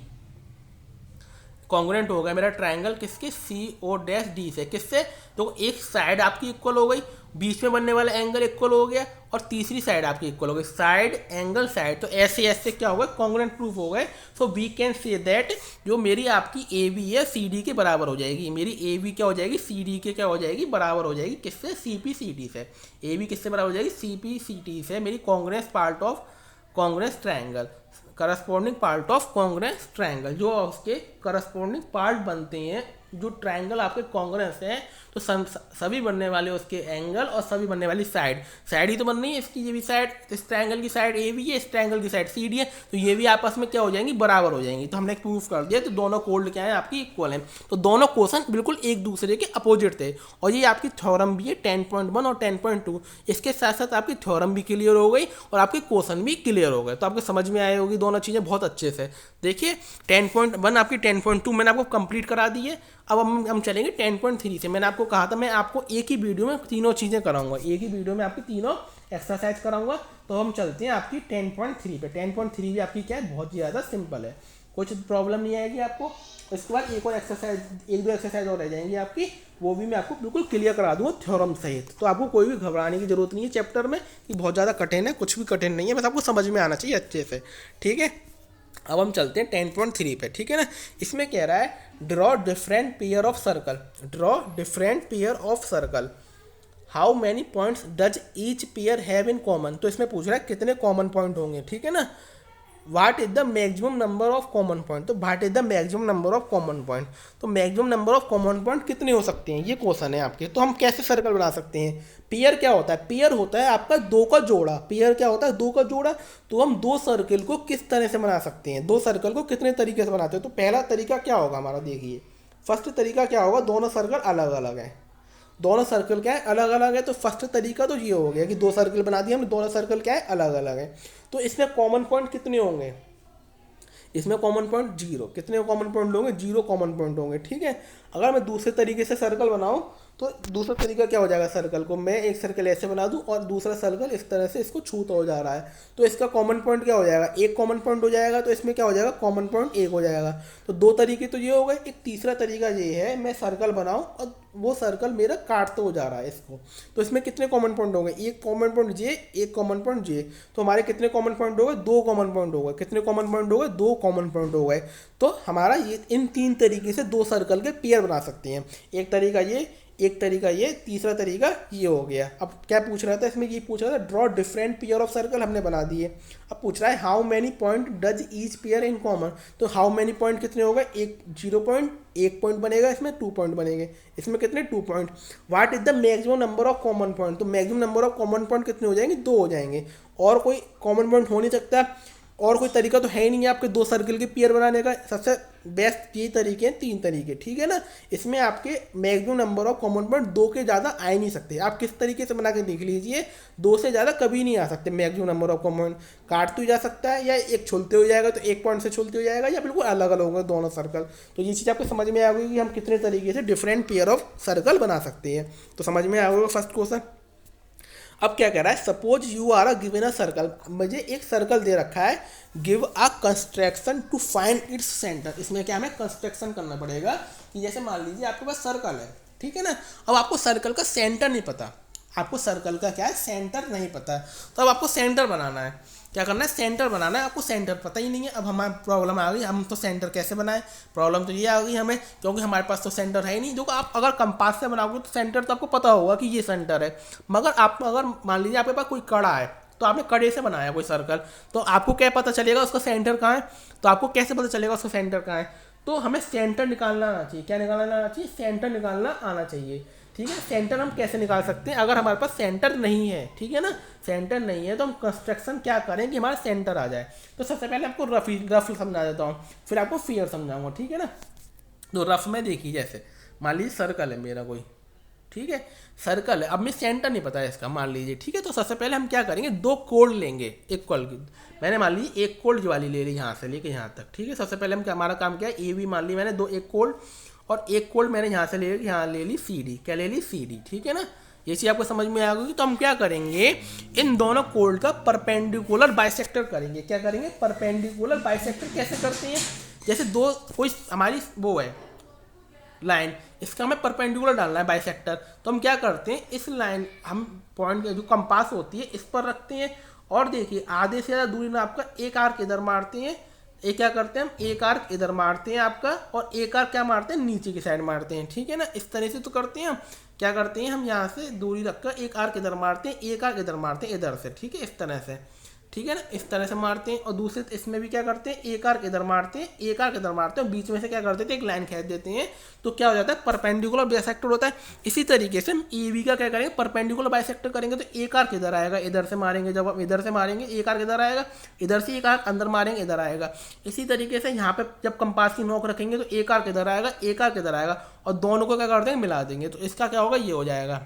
congruent हो गया मेरा ट्रायंगल किसके, सी ओ डैश डी से। किससे, तो एक साइड आपकी इक्वल हो गई, बीच में बनने वाला एंगल इक्वल हो गया, और तीसरी साइड आपकी इक्वल हो गई, साइड एंगल साइड। तो ऐसे ऐसे क्या हो गए, कॉन्ग्रुएंट प्रूफ हो गए। So we can say that जो मेरी आपकी ए बी है सी डी के बराबर हो जाएगी, मेरी ए बी क्या हो जाएगी, सी डी के क्या हो जाएगी, बराबर हो जाएगी। किससे, सी पी सी टी से। ए बी किससे बराबर हो जाएगी, सी पी सी टी से, मेरी congruence part of congruence triangle, corresponding part of congruence triangle, जो उसके करस्पॉन्डिंग पार्ट बनते हैं, जो ट्रायंगल आपके कॉन्ग्रुएंस हैं, तो सभी बनने वाले उसके एंगल और सभी बनने वाली साइड, साइड ही तो बन रही है इसकी, ये भी साइड, इस ट्रायंगल की साइड ए बी है, इस ट्रायंगल की साइड सी डी है, तो ये भी आपस में क्या हो जाएंगी, बराबर हो जाएंगी। तो हमने प्रूफ कर दिया, तो दोनों कोल्ड क्या है आपकी, इक्वल है। तो दोनों क्वेश्चन बिल्कुल एक दूसरे के अपोजिट थे, और ये आपकी थ्योरम भी है 10.1 और 10.2। इसके साथ साथ आपकी थ्योरम भी क्लियर हो गई और आपके क्वेश्चन भी क्लियर हो गए। तो आपको समझ में आई होगी दोनों चीज़ें बहुत अच्छे से। देखिए 10.1 आपकी 10.2 मैंने आपको कंप्लीट करा दी है। अब हम चलेंगे 10.3 से। मैंने आपको कहा था मैं आपको एक ही वीडियो में तीनों चीज़ें कराऊंगा, एक ही वीडियो में आपकी तीनों एक्सरसाइज कराऊंगा। तो हम चलते हैं आपकी 10.3 पे। 10.3 भी आपकी क्या है, बहुत ज़्यादा सिंपल है, कुछ प्रॉब्लम नहीं आएगी आपको। इसके बाद एक और एक्सरसाइज, एक दो एक्सरसाइज और रह जाएंगी आपकी, वो भी मैं आपको बिल्कुल क्लियर करा दूंगा थ्योरम सहित। तो आपको कोई भी घबराने की जरूरत नहीं है चैप्टर में कि बहुत ज़्यादा कठिन है, कुछ भी कठिन नहीं है, बस आपको समझ में आना चाहिए अच्छे से, ठीक है। अब हम चलते हैं 10.3 पे, ठीक है ना। इसमें कह रहा है draw different pair of circle, draw different pair of circle, how many points does each pair have in common. तो इसमें पूछ रहा है कितने कॉमन पॉइंट होंगे, ठीक है ना। What is the maximum number of common point, तो what is the maximum number of common point, तो maximum number of common point कितने हो सकते हैं, ये क्वेश्चन है आपके। तो हम कैसे सर्कल बना सकते हैं, पेयर क्या होता है, पेयर होता है आपका दो का जोड़ा, पेयर क्या होता है, दो का जोड़ा। तो हम दो सर्कल को किस तरह से बना सकते हैं, दो सर्कल को कितने तरीके से बनाते हैं। तो पहला तरीका क्या होगा हमारा, देखिए फर्स्ट तरीका क्या होगा, दोनों सर्कल अलग अलग है, दोनों सर्कल क्या है, अलग अलग है। तो फर्स्ट तरीका तो ये हो गया कि दो सर्कल बना दिए हमने, दोनों सर्कल क्या है, अलग अलग है। तो इसमें कॉमन पॉइंट कितने होंगे, इसमें कॉमन पॉइंट 0, कितने कॉमन पॉइंट होंगे, 0 कॉमन पॉइंट होंगे, ठीक है। अगर मैं दूसरे तरीके से सर्कल बनाऊं तो दूसरा तरीका क्या हो जाएगा, सर्कल को मैं एक सर्कल ऐसे बना दूं और दूसरा सर्कल इस तरह से इसको छूता हो जा रहा है, तो इसका कॉमन पॉइंट क्या हो जाएगा, एक कॉमन पॉइंट हो जाएगा। तो इसमें क्या हो जाएगा, कॉमन पॉइंट एक हो जाएगा। तो दो तरीके तो ये हो गए। एक तीसरा तरीका ये है, मैं सर्कल बनाऊं और वो सर्कल मेरा काटते हो जा रहा है इसको, तो इसमें कितने कॉमन पॉइंट होंगे, एक कॉमन पॉइंट जे, एक कॉमन पॉइंट जे। तो हमारे कितने कॉमन पॉइंट हो गए, दो कॉमन पॉइंट हो गए। कितने कॉमन पॉइंट हो गए, दो कॉमन पॉइंट हो गए। तो हमारा ये इन तीन तरीके से दो सर्कल के पेयर बना सकते हैं। एक तरीका ये, एक तरीका ये, तीसरा तरीका ये हो गया। अब क्या पूछ रहा था इसमें, ये पूछ रहा था draw different pair of circle, हमने बना दिए। अब पूछ रहा है how many point does each pair in common. तो हाउ मैनी पॉइंट कितने हो गए, एक 0 पॉइंट, एक पॉइंट बनेगा, इसमें 2 पॉइंट बनेंगे, इसमें कितने 2 point. What is the maximum number of common point, तो maximum number of common point कितने हो जाएंगे, 2 हो जाएंगे, और कोई कॉमन पॉइंट हो नहीं सकता। और कोई तरीका तो है ही नहीं है आपके दो सर्कल के पेयर बनाने का। सबसे बेस्ट ये तरीके हैं, 3 तरीके, ठीक है ना। इसमें आपके maximum number of common point 2 के ज़्यादा आ ही नहीं सकते। आप किस तरीके से बना के देख लीजिए, 2 से ज़्यादा कभी नहीं आ सकते मैक्सिमम नंबर ऑफ कॉमन। काट तो जा सकता है, या एक छुलते हो जाएगा तो एक पॉइंट से छुलते हो जाएगा, या बिल्कुल अलग अलग होंगे दोनों सर्कल। तो ये चीज़ आपको समझ में आ गई कि हम कितने तरीके से डिफरेंट पेयर ऑफ सर्कल बना सकते हैं। तो समझ में आ गया फर्स्ट क्वेश्चन। अब क्या कह रहा है, suppose you are a given a circle, मुझे एक सर्कल दे रखा है, give a construction to find its centre. इसमें क्या हमें कंस्ट्रक्शन करना पड़ेगा कि जैसे मान लीजिए आपके पास सर्कल है, ठीक है ना। अब आपको सर्कल का सेंटर नहीं पता, आपको सर्कल का क्या है, सेंटर नहीं पता। तो अब आपको सेंटर बनाना है। क्या करना है, सेंटर बनाना है। आपको सेंटर पता ही नहीं है। अब हमारी प्रॉब्लम आ गई, हम तो सेंटर कैसे बनाएं। प्रॉब्लम तो ये आ गई हमें, क्योंकि हमारे पास तो सेंटर है ही नहीं। जो आप अगर कंपास से बनाओगे तो सेंटर तो आपको पता होगा कि ये सेंटर है, मगर आप अगर मान लीजिए आपके पास कोई कड़ा है, तो आपने कड़े से बनाया कोई सर्कल, तो आपको क्या पता चलेगा उसका सेंटर कहाँ है। तो आपको कैसे पता चलेगा उसका सेंटर कहाँ है। तो हमें सेंटर निकालना आना चाहिए। क्या निकालना आना चाहिए, सेंटर निकालना आना चाहिए, ठीक है। सेंटर हम कैसे निकाल सकते हैं, अगर हमारे पास सेंटर नहीं है, ठीक है ना, सेंटर नहीं है, तो हम कंस्ट्रक्शन क्या करें कि हमारा सेंटर आ जाए। तो सबसे पहले आपको रफ समझा देता हूँ, फिर आपको फियर समझाऊंगा, ठीक है ना। तो रफ में देखिए, जैसे मान लीजिए सर्कल है मेरा कोई, ठीक है, सर्कल है। अब मैं सेंटर नहीं पता है इसका, मान लीजिए, ठीक है। तो सबसे पहले हम क्या करेंगे, 2 कोड लेंगे इक्वल की। मैंने मान लीजिए एक कोड वाली ले ली यहाँ से लेके यहाँ तक, ठीक है। सबसे पहले हम क्या, हमारा काम क्या है, ए बी मान ली मैंने 2 एक कोड, और एक कोड मैंने यहाँ से यहाँ ले ली सी डी। क्या ले ली, सी डी, ठीक है ना। ये चीज़ आपको समझ में आ गई। तो हम क्या करेंगे, इन दोनों कोड का परपेंडिकुलर बाइसेक्टर करेंगे। क्या करेंगे, परपेंडिकुलर बाइसेक्टर कैसे करते हैं, जैसे दो कोई हमारी वो है लाइन, इसका हमें परपेंडिकुलर डालना है बाइसेक्टर। तो हम क्या करते हैं, इस लाइन हम पॉइंट जो कंपास होती है इस पर रखते हैं, और देखिए आधे से ज़्यादा दूरी में आपका एक आर्क इधर मारते हैं। एक क्या करते हैं, हम एक आर्क इधर मारते हैं आपका, और एक आर्क क्या मारते हैं, नीचे की साइड मारते हैं, ठीक है ना। इस तरह से तो करते हैं हम। क्या करते हैं, हम यहाँ से दूरी रखकर एक आर्क इधर मारते हैं, एक आर्क इधर मारते हैं इधर से, ठीक है, इस तरह से, ठीक है ना, इस तरह से मारते हैं। और दूसरे इसमें भी क्या करते हैं, एक आर्क इधर मारते हैं, एक आर्क इधर मारते हैं, बीच में से क्या करते थे, एक लाइन खींच देते हैं। तो क्या हो जाता है, परपेंडिकुलर बाइसेक्टर होता है। इसी तरीके से हम ए बी का क्या करेंगे, परपेंडिकुलर बाइसेक्टर करेंगे। तो एक आर्क इधर आएगा, इधर से मारेंगे, जब हम इधर से मारेंगे एक आर्क इधर आएगा, इधर से एक आर्क अंदर मारेंगे इधर आएगा। इसी तरीके से यहाँ पे जब कंपास की नोक रखेंगे तो एक आर्क इधर आएगा, एक आर्क इधर आएगा, और दोनों को क्या कर देंगे, मिला देंगे। तो इसका क्या होगा, ये हो जाएगा।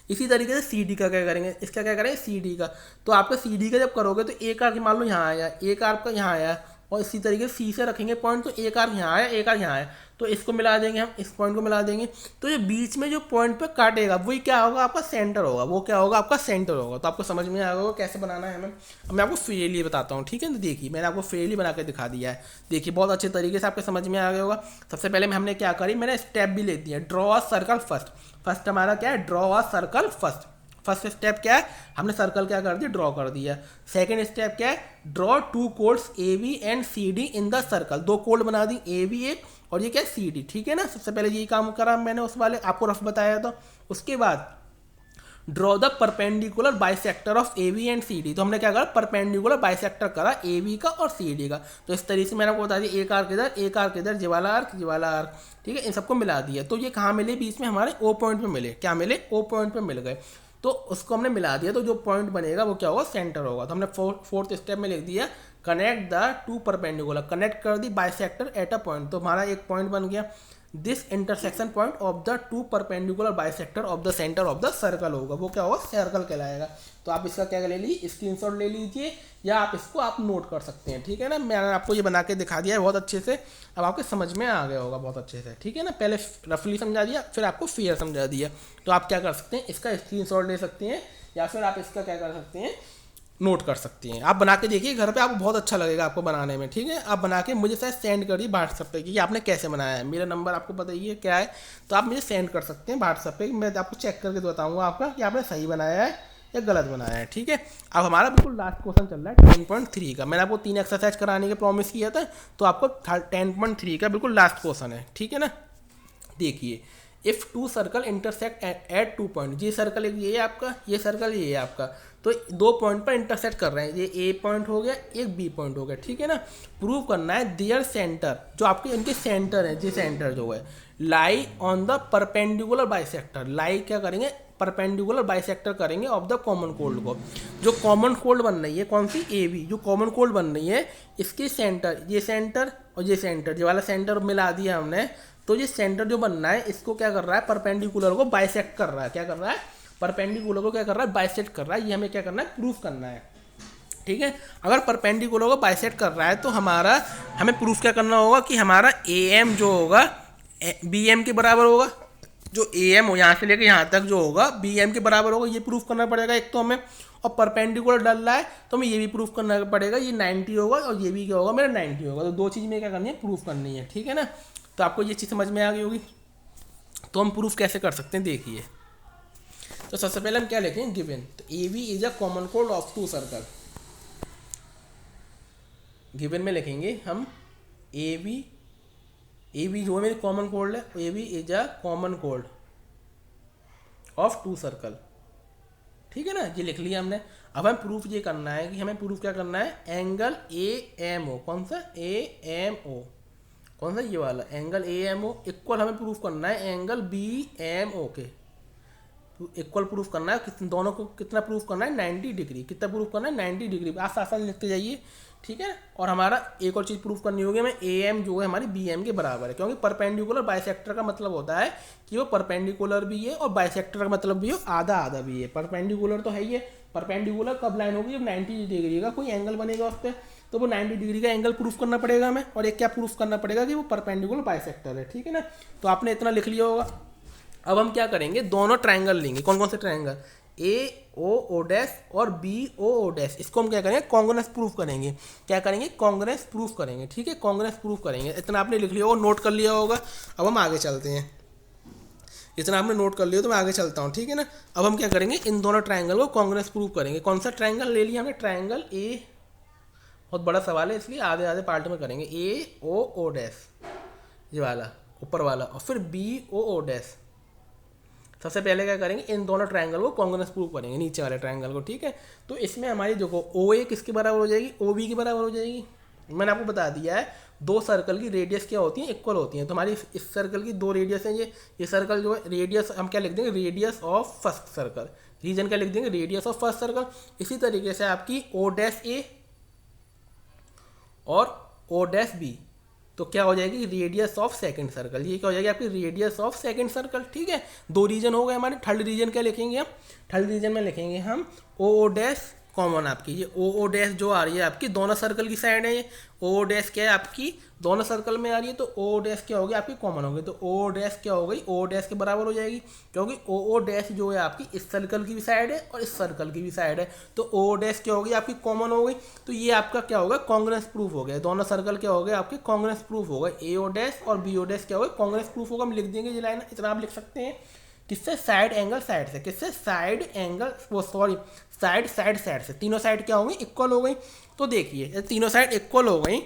इसी तरीके से सी डी का क्या करेंगे, इसका क्या करेंगे, सी डी का। तो आपका सी डी का जब करोगे तो एक आर्क मान लो यहाँ आया, एक आर्क का यहाँ आया, और इसी तरीके से सी से रखेंगे पॉइंट, तो एक आर्क यहाँ आया, एक आर्क यहाँ आया, तो इसको मिला देंगे हम, इस पॉइंट को मिला देंगे। तो ये बीच में जो पॉइंट पे काटेगा वही क्या होगा, आपका सेंटर होगा। वो क्या होगा, आपका सेंटर होगा। तो आपको समझ में आ गया कैसे बनाना है हमें। अब मैं आपको फेयरली बताता हूँ, ठीक है। तो देखिए मैंने आपको फेयरली बना के दिखा दिया है। देखिए बहुत अच्छे तरीके से आपको समझ में आ गया होगा। सबसे पहले हमने क्या करी, मैंने स्टेप भी ले दिया, draw a circle first. First हमारा क्या है, draw a circle first. First step क्या है, हमने सर्कल क्या कर दिया, ड्रॉ कर दिया। सेकंड स्टेप क्या है, draw 2 chords A B and C D in the circle. 2 कोड बना दी, ए बी एक और ये क्या है, सी डी, ठीक है ना। सबसे पहले यही काम करा मैंने, उस वाले आपको रफ बताया था। उसके बाद draw the perpendicular bisector of A B and C D. तो हमने क्या करा, परपेंडिकुलर बाइसेक्टर करा ए बी का और सी डी का। तो इस तरीके से मैंने आपको बता दिया, एक आर्क इधर, एक आर्क इधर, जिवाला आर्क, जिवाला आर्क, ठीक है। इन सबको मिला दिया। तो ये कहाँ मिले, बीच में हमारे ओ पॉइंट पे मिले। क्या मिले, ओ पॉइंट पे मिल गए। तो उसको हमने मिला दिया, तो जो पॉइंट बनेगा वो क्या होगा, सेंटर होगा। तो हमने फोर्थ स्टेप में लिख दिया, कनेक्ट द 2 परपेंडिकुलर, कनेक्ट कर दी बाइसेक्टर एट अ पॉइंट। तो हमारा एक पॉइंट बन गया। This intersection point of the 2 perpendicular bisector of the centre of the circle होगा। वो क्या होगा, सर्कल कहलाएगा। तो आप इसका क्या ले लीजिए, स्क्रीनशॉट ले लीजिए, या आप इसको आप नोट कर सकते हैं, ठीक है ना। मैंने आपको ये बना के दिखा दिया है बहुत अच्छे से। अब आपके समझ में आ गया होगा बहुत अच्छे से, ठीक है ना। पहले रफली समझा दिया, फिर आपको फेयर समझा दिया। तो आप क्या कर सकते हैं, इसका स्क्रीनशॉट ले सकते हैं, या फिर आप इसका क्या कर सकते हैं, नोट कर सकती हैं। आप बना के देखिए घर पे, आपको बहुत अच्छा लगेगा आपको बनाने में, ठीक है। आप बना के मुझे शायद सेंड करिए व्हाट्सएप पे कि आपने कैसे बनाया है। मेरा नंबर आपको बताइए क्या है, तो आप मुझे सेंड कर सकते हैं व्हाट्सएप पे। मैं आपको चेक करके बताऊंगा आपका कि आपने सही बनाया है या गलत बनाया है, ठीक है। अब हमारा बिल्कुल लास्ट क्वेश्चन चल रहा है 10.3 का। मैंने आपको 3 एक्सरसाइज कराने के प्रॉमिस किया था, तो आपको 10.3 का बिल्कुल लास्ट क्वेश्चन है, ठीक है ना। देखिए, if 2 circle intersect at 2 point, ये सर्कल ये है आपका, ये सर्कल ये है आपका, तो 2 पॉइंट पर इंटरसेक्ट कर रहे हैं। ये ए पॉइंट हो गया, एक बी पॉइंट हो गया, ठीक है ना। प्रूव करना है दियर सेंटर, जो आपके इनके सेंटर है, जी सेंटर जो है, lie on the perpendicular bisector. Lie क्या करेंगे, परपेंडिकुलर बाइसेक्टर करेंगे ऑफ द कॉमन कोल्ड को। जो कॉमन कोल्ड बन रही है कौन सी, ए बी, जो कॉमन कोल्ड बन रही है इसके सेंटर, ये सेंटर और ये सेंटर, ये वाला सेंटर मिला दिया हमने, तो ये सेंटर जो बनना है इसको क्या कर रहा है, परपेंडिकुलर को बाइसेक्ट कर रहा है। क्या कर रहा है, परपेंडिकुलर को क्या कर रहा है, बाइसेक्ट कर रहा है। ये हमें क्या करना है, प्रूफ करना है। ठीक है, अगर परपेंडिकुलर को बाइसेक्ट कर रहा है तो हमें प्रूफ क्या करना होगा कि हमारा ए एम जो होगा बी एम के बराबर होगा। जो ए एम हो यहाँ से लेकर यहाँ तक जो होगा बी एम के बराबर होगा, ये प्रूफ करना पड़ेगा एक तो हमें। और परपेंडिकुलर डल रहा है तो हमें ये भी प्रूफ करना पड़ेगा, ये 90 होगा और ये भी क्या होगा, मेरा 90 होगा। तो दो चीज़ में क्या करनी है, प्रूफ करनी है। ठीक है ना, तो आपको ये चीज़ समझ में आ गई होगी। तो हम प्रूफ कैसे कर सकते हैं, देखिए। तो सबसे पहले हम क्या लिखेंगे, गिवन। तो A B is a common chord of two circle. Given में लिखेंगे हम ए बी जो है मेरी कॉमन कोल्ड है, A B is a common chord of two circle. ठीक है ना, ये लिख लिया हमने। अब हमें प्रूफ ये करना है कि हमें प्रूफ क्या करना है, एंगल ए एम ओ, कौन सा, ए एम ओ, कौन सा, ये वाला angle A M O equal हमें प्रूफ करना है एंगल बी एम ओ के इक्वल प्रूफ करना है। दोनों को कितना प्रूफ करना है, 90 डिग्री। कितना प्रूफ करना है, 90 डिग्री। आप आसान लिखते जाइए। ठीक है, और हमारा एक और चीज़ प्रूफ करनी होगी, हमें ए एम जो है हमारी बी एम के बराबर है, क्योंकि परपेंडिकुलर बाइसेक्टर का मतलब होता है कि वो परपेंडिकुलर भी है और बाइसेक्टर का मतलब भी हो आधा आधा भी है। परपेंडिकुलर तो है ही है, परपेंडिकुलर कब लाइन होगी, जब 90 डिग्री का कोई एंगल बनेगा उस पर, तो वो 90 डिग्री का एंगल प्रूफ करना पड़ेगा हमें। और एक क्या प्रूफ करना पड़ेगा कि वो परपेंडिकुलर बाइसेक्टर है। ठीक है ना, तो आपने इतना लिख लिया होगा। अब हम क्या करेंगे, दोनों ट्रायंगल लेंगे। कौन कौन से ट्रायंगल, ए ओ डैश और बी ओ डैश, इसको हम क्या करेंगे, कांग्रेस प्रूफ करेंगे। क्या करेंगे, कांग्रेस प्रूफ करेंगे। ठीक है, कांग्रेस प्रूफ करेंगे। इतना आपने लिख लिया होगा, नोट कर लिया होगा। अब हम आगे चलते हैं। इतना आपने नोट कर लिया तो मैं आगे चलता हूँ। ठीक है ना, अब हम क्या करेंगे, इन दोनों ट्रायंगल को कांग्रेस प्रूफ करेंगे। कौन सा ट्रायंगल ले लिया हमने, ट्रायंगल ए, बहुत बड़ा सवाल है इसलिए आधे आधे पार्ट में करेंगे। ए ओ डैश ये वाला ऊपर वाला, और फिर बी ओ डैश। सबसे पहले क्या करेंगे, इन दोनों ट्रायंगल को कांग्रेस प्रूफ करेंगे, नीचे वाले ट्रायंगल को। ठीक है, तो इसमें हमारी देखो ओ ए किसके बराबर हो जाएगी, ओ बी के बराबर हो जाएगी। मैंने आपको बता दिया है दो सर्कल की रेडियस क्या होती है, इक्वल होती है। तो हमारी इस सर्कल की दो रेडियस हैं, ये सर्कल जो है रेडियस हम क्या लिख देंगे, radius of first circle. Reason क्या लिख देंगे, रेडियस ऑफ फर्स्ट सर्कल। इसी तरीके से आपकी ओ डैश ए और ओ डैश बी तो क्या हो जाएगी, रेडियस ऑफ सेकंड सर्कल। ये क्या हो जाएगी आपकी, रेडियस ऑफ सेकंड सर्कल। ठीक है, दो रीजन हो गए हमारे। थर्ड रीजन क्या लिखेंगे हम, थर्ड रीजन में लिखेंगे हम ओ डैश कॉमन। आपकी ये ओ डैश जो आ रही है आपकी दोनों सर्कल की साइड है, ये ओ डैश क्या है आपकी दोनों सर्कल में आ रही है, तो ओ डैश क्या होगी आपकी कॉमन होगी। तो ओ डैश क्या हो गई, ओ डैश के बराबर हो जाएगी, क्योंकि ओ डैश जो है आपकी इस सर्कल की भी साइड है और इस सर्कल की भी साइड है। तो ओ डैश क्या होगी आपकी कॉमन हो गई। तो ये आपका क्या होगा, कांग्रेस प्रूफ हो गया। दोनों सर्कल क्या हो गए आपके, कांग्रेस प्रूफ हो गए। ए ओ डैश और बी ओ डैश क्या हो गए, कांग्रेस प्रूफ होगा। हम लिख देंगे ये लाइन, इतना आप लिख सकते हैं। किससे, साइड एंगल साइड से। किससे, साइड एंगल, वो सॉरी साइड साइड साइड से। तीनों साइड क्या हो गई, इक्वल हो गई। तो देखिए तीनों साइड इक्वल हो गई,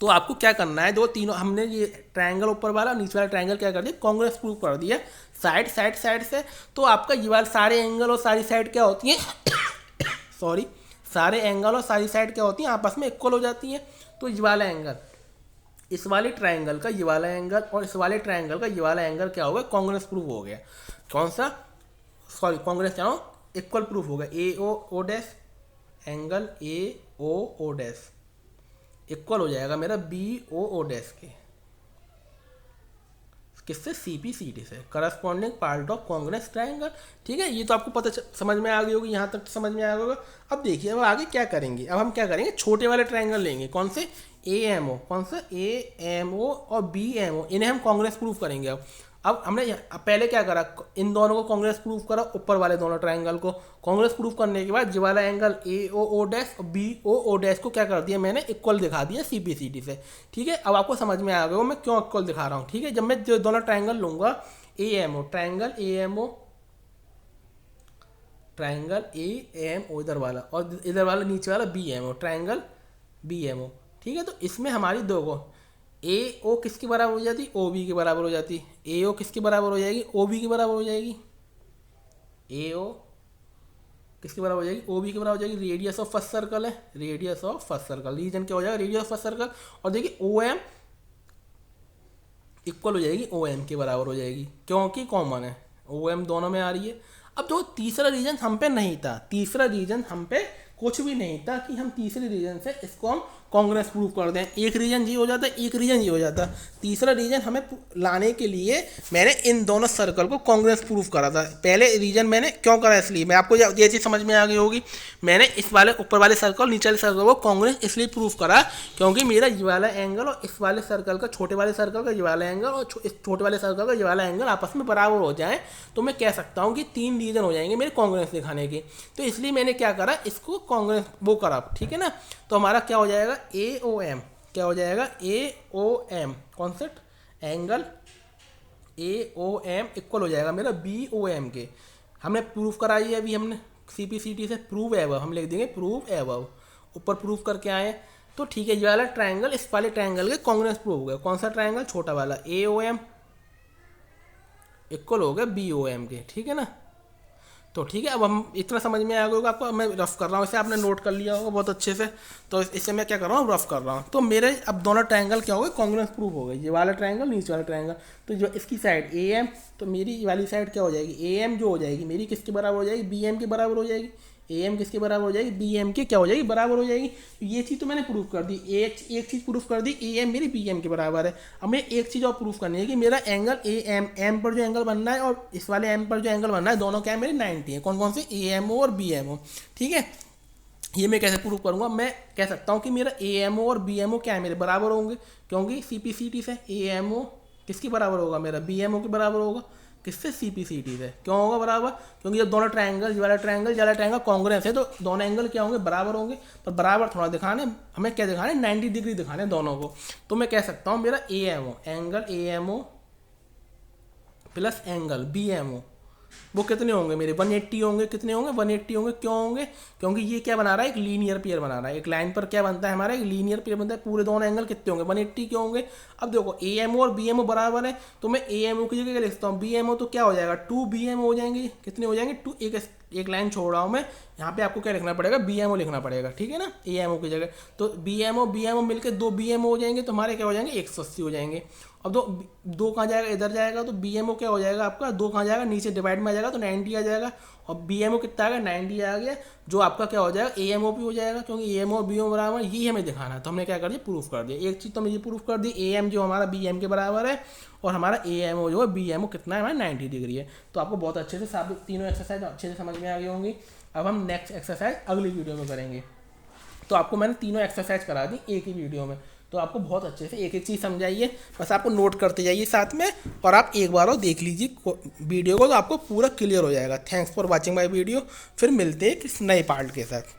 तो आपको क्या करना है, दो तीनों हमने ये ट्रायंगल ऊपर वाला नीचे वाला ट्रायंगल क्या कर दिया, कांग्रेस प्रूफ कर दिया साइड साइड साइड से। तो आपका ये वाला सारे एंगल और सारी साइड क्या होती हैं सॉरी सारे एंगल और सारी साइड क्या होती हैं, आपस में इक्वल हो जाती हैं। तो ये वाला एंगल, इस वाले ट्रायंगल का ये वाला एंगल और इस वाले ट्रायंगल का ये वाला एंगल क्या हो गया, कांग्रेस प्रूफ हो गया। कौन सा, सॉरी कांग्रेस क्या हो, इक्वल प्रूफ हो गया। A O dash angle A O dash equal हो जाएगा मेरा बी ओ डैश के, किससे, सी पी सी डी से, corresponding part of congruent triangle. ठीक है, ये तो आपको पता समझ में आ गई होगी, यहाँ तक समझ में आ गया होगा। अब देखिए अब आगे क्या करेंगे, अब हम क्या करेंगे, छोटे वाले ट्रायंगल लेंगे। कौन से, ए एम ओ, कौन सा, ए एम ओ और बी एम ओ, इन्हें हम कांग्रेस प्रूफ करेंगे। अब हमने पहले क्या करा, इन दोनों को कांग्रेस प्रूफ करा, ऊपर वाले दोनों ट्रायंगल को कांग्रेस प्रूफ करने के बाद ये वाला एंगल ए ओ डैश और बी ओ डैश को क्या कर दिया मैंने, इक्वल दिखा दिया सी पी सी डी से। ठीक है, अब आपको समझ में आ गया मैं क्यों इक्वल दिखा रहा हूँ। ठीक है, जब मैं जो दोनों ट्रायंगल लूंगा, A M O triangle A M O, triangle A M O इधर वाला, और इधर वाला नीचे वाला B M O, triangle B M O. ठीक है, तो इसमें हमारी दो को ए ओ किसके बराबर हो जाती, ओ बी के बराबर हो जाती। ए ओ किसके बराबर हो जाएगी, ओ बी के बराबर हो जाएगी। ए ओ किसके बराबर हो जाएगी, ओ बी के बराबर हो जाएगी। रेडियस ऑफ फर्स्ट सर्कल है, radius of first circle, reason क्या हो जाएगा, रेडियस ऑफ फर्स्ट सर्कल। और देखिए ओ एम इक्वल हो जाएगी, ओ एम के बराबर हो जाएगी, क्योंकि कॉमन है, ओ एम दोनों में आ रही है। अब जो तीसरा रीजन हम पे नहीं था, तीसरा रीजन हम पे कुछ भी नहीं था कि हम तीसरे रीजन से इसको हम कांग्रेस प्रूव कर दें। एक रीजन ये हो जाता, एक रीजन ये हो जाता। तीसरा रीजन हमें लाने के लिए मैंने इन दोनों सर्कल को कांग्रेस प्रूव करा था। पहले रीजन मैंने क्यों करा, इसलिए मैं आपको ये चीज़ समझ में आ गई होगी। मैंने इस वाले ऊपर वाले सर्कल नीचे वाले सर्कल को कांग्रेस इसलिए प्रूव करा क्योंकि मेरा ये वाला एंगल और इस वाले सर्कल का, छोटे वाले सर्कल का ये वाला एंगल और इस छोटे वाले सर्कल का ये वाला एंगल आपस में बराबर हो जाए तो मैं कह सकता हूँ कि 3 रीजन हो जाएंगे मेरे कांग्रेस दिखाने के। तो इसलिए मैंने क्या करा, इसको कांग्रेस वो करा, ठीक है ना। तो हमारा क्या हो जाएगा, ए ओ एम, क्या हो जाएगा, A O M concept angle A O M equal हो जाएगा मेरा बी ओ एम के। हमने प्रूफ कराई है अभी, हमने सी पी सी टी से प्रूव एबव, हम लिख देंगे प्रूव एबव, ऊपर प्रूफ करके आए। तो ठीक है, ये वाला ट्रायंगल इस वाले ट्रायंगल के कांग्रेस प्रूव हो गया। कौन सा ट्रायंगल, छोटा वाला, ए ओ एम इक्वल हो गया बी ओ एम के, ठीक है ना। तो ठीक है, अब हम इतना समझ में आ गया होगा आपको। मैं रफ कर रहा हूँ, इसे आपने नोट कर लिया होगा बहुत अच्छे से। तो इससे मैं क्या कर रहा हूँ, रफ कर रहा हूँ। तो मेरे अब दोनों ट्रायंगल क्या हो गए, कांग्रेस प्रूफ हो गए, ये वाला ट्रायंगल नीचे वाला ट्रायंगल। तो जो इसकी साइड ए एम, तो मेरी वाली साइड क्या हो जाएगी, ए एम जो हो जाएगी मेरी किसके बराबर हो जाएगी, बी एम के बराबर हो जाएगी। ए एम किसके बराबर हो जाएगी, बी एम के क्या हो जाएगी, बराबर हो जाएगी। तो ये चीज़ तो मैंने प्रूफ कर दी, एक चीज़ प्रूफ कर दी, ए एम मेरी बी एम के बराबर है। अब मैं एक चीज़ और प्रूफ करनी है कि मेरा एंगल ए एम पर जो एंगल बनना है और इस वाले एम पर जो एंगल बनना है, दोनों क्या है मेरे 90 है। कौन कौन से, ए एम ओ और बी एम ओ, ठीक है। ये मैं कैसे प्रूफ करूँगा, मैं कह सकता हूँ कि मेरा ए एम ओ और बी एम ओ क्या है, मेरे बराबर होंगे, क्योंकि सी पी सी टी से ए एम ओ किसके बराबर होगा, मेरा बी एम ओ के बराबर होगा। किससे, सी पी सी टी से। क्यों होगा बराबर, क्योंकि जब दोनों ट्रायंगल, ये वाला ट्रायंगल कांग्रेस है, तो दोनों एंगल क्या होंगे, बराबर होंगे। पर बराबर थोड़ा दिखाने, हमें क्या दिखाने, 90 डिग्री दिखाने दोनों को। तो मैं कह सकता हूँ मेरा A M O, angle A M O plus angle B M O वो कितने होंगे मेरे, 180 होंगे। कितने होंगे, 180 होंगे। क्यों होंगे, क्योंकि ये क्या बना रहा है, एक लीनियर पेयर बना रहा है। एक लाइन पर क्या बनता है हमारा, एक लीनियर पेयर बनता है। पूरे दोनों एंगल कितने होंगे, 180 क्यों होंगे। अब देखो ए एम ओ और बी एम ओ बराबर है, तो मैं ए एम ओ की जगह क्या लिखता हूँ, बी एम ओ, तो क्या हो जाएगा, 2 बी एम ओ हो जाएंगे। कितने हो जाएंगे, 2। एक लाइन छोड़ रहा हूँ मैं, यहाँ पे आपको क्या लिखना पड़ेगा, बी एम ओ लिखना पड़ेगा, ठीक है ना, ए एम ओ की जगह। तो बी एम ओ मिलकर 2 बी एम ओ हो जाएंगे, तो हमारे क्या हो जाएंगे, 180 हो जाएंगे। अब दो कहाँ जाएगा, इधर जाएगा, तो बी एम ओ क्या हो जाएगा आपका, 2 कहाँ जाएगा, नीचे डिवाइड में आ जाएगा, तो 90 आ जाएगा। और बी एम ओ कितना आ गया, 90 आ गया, जो आपका क्या हो जाएगा, ए एम ओ भी हो जाएगा, क्योंकि ए एम ओ और बी एम ओ बराबर, यही हमें दिखाना है। तो हमने क्या कर दिया, प्रूफ कर दिया। एक चीज़ तो मुझे प्रूफ कर दी, ए एम जो हमारा बी एम के बराबर है, और हमारा ए एम ओ जो है, बी एम ओ कितना है हमारा, 90 डिग्री है। तो आपको बहुत अच्छे से साबित, तीनों एक्सरसाइज अच्छे से समझ में आ गई होंगी। अब हम नेक्स्ट एक्सरसाइज अगली वीडियो में करेंगे। तो आपको मैंने तीनों एक्सरसाइज करा दी एक ही वीडियो में, तो आपको बहुत अच्छे से एक एक चीज़ समझाइए, बस आपको नोट करते जाइए साथ में, और आप एक बार और देख लीजिए वीडियो को, तो आपको पूरा क्लियर हो जाएगा। Thanks for watching my video. फिर मिलते हैं किस नए पार्ट के साथ।